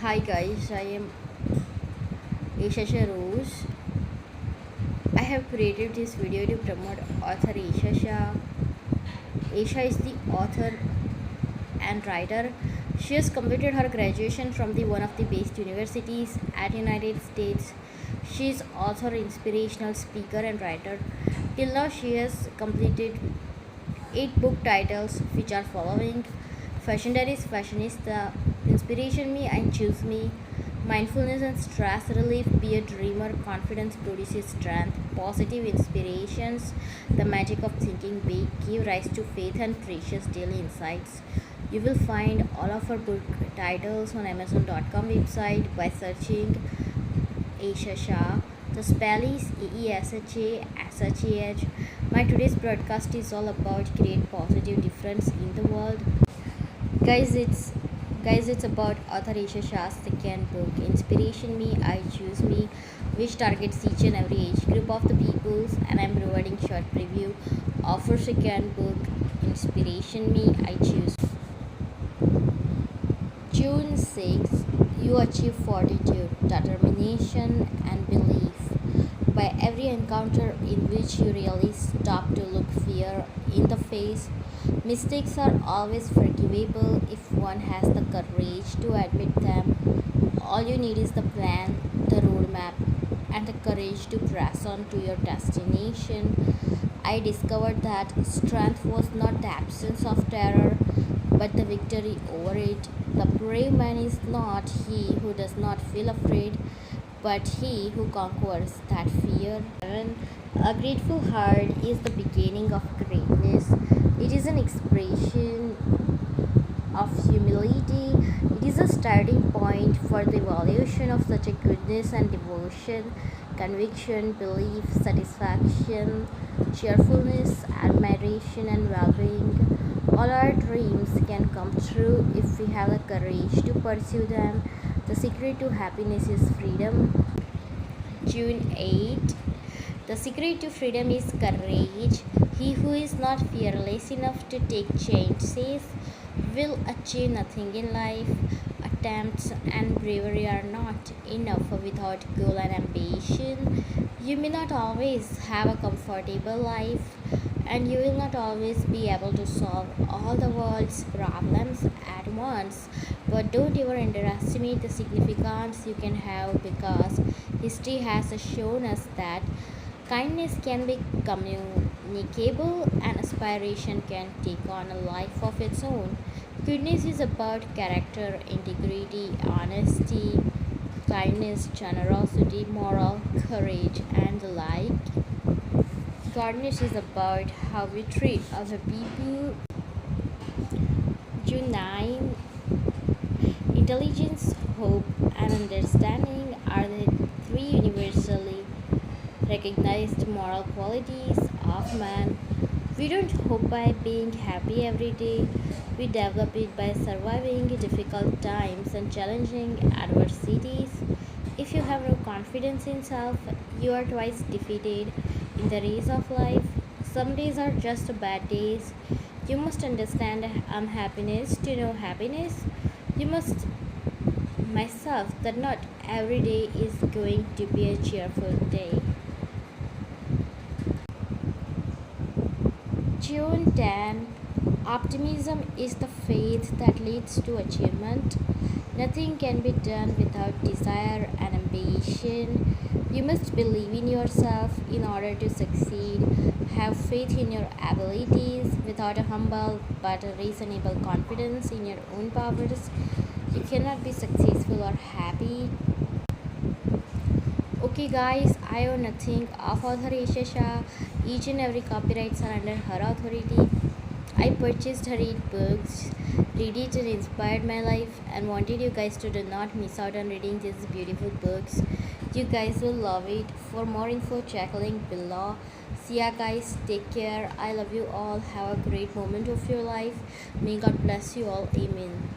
Hi guys, I am Aisha Rose. I have created this video to promote author Aisha Shah. Aisha is the author and writer. She has completed her graduation from the one of the best universities at United States. She is author, inspirational speaker and writer. Till now she has completed 8 book titles which are following: Fashion Diaries, Fashionista, Inspiration Me and Choose Me, Mindfulness and Stress Relief, Be a Dreamer, Confidence Produces Strength, Positive Inspirations, The Magic of Thinking Big, Give Rise to Faith and Precious Daily Insights. You will find all of our book titles on Amazon.com website by searching Aisha Shah. The spell is AESHA. My today's broadcast is all about create positive difference in the world. Guys, it's about author Aisha Shah's second book, Inspiration Me, I Choose Me, which targets each and every age group of the peoples, and I'm providing short preview of her second book, Inspiration Me, I Choose. June 6, you achieve fortitude, determination, and belief. By every encounter in which you really stop to look fear in the face, mistakes are always forgivable if one has the courage to admit them. All you need is the plan, the roadmap, and the courage to press on to your destination. I discovered that strength was not the absence of terror, but the victory over it. The brave man is not he who does not feel afraid, but he who conquers that fear. A grateful heart is the beginning of greatness. It is an expression of humility. It is a starting point for the evolution of such a goodness and devotion, conviction, belief, satisfaction, cheerfulness, admiration, and well being. All our dreams can come true if we have the courage to pursue them. The secret to happiness is freedom. June 8. The secret to freedom is courage. He who is not fearless enough to take chances will achieve nothing in life. Attempts and bravery are not enough without goal and ambition. You may not always have a comfortable life, and you will not always be able to solve all the world's problems at once. But don't ever underestimate the significance you can have, because history has shown us that kindness can be communicable and aspiration can take on a life of its own. Goodness is about character, integrity, honesty, kindness, generosity, moral courage, and the like. Kindness is about how we treat other people. June 9. Intelligence, hope, and understanding are the three universally recognized moral qualities of man. We don't hope by being happy every day. We develop it by surviving difficult times and challenging adversities. If you have no confidence in self, you are twice defeated in the race of life. Some days are just bad days. You must understand unhappiness to know happiness. You must myself that not every day is going to be a cheerful day. June 10. Optimism is the faith that leads to achievement. Nothing can be done without desire and ambition. You must believe in yourself in order to succeed. Have faith in your abilities. Without a humble but a reasonable confidence in your own powers, you cannot be successful or happy. Okay guys, I own nothing of author Aisha Shah. Each and every copyrights are under her authority. I purchased her 8 books, read it and inspired my life, and wanted you guys to do not miss out on reading these beautiful books. You guys will love it. For more info, check link below. See ya guys, take care. I love you all. Have a great moment of your life. May God bless you all. Amen.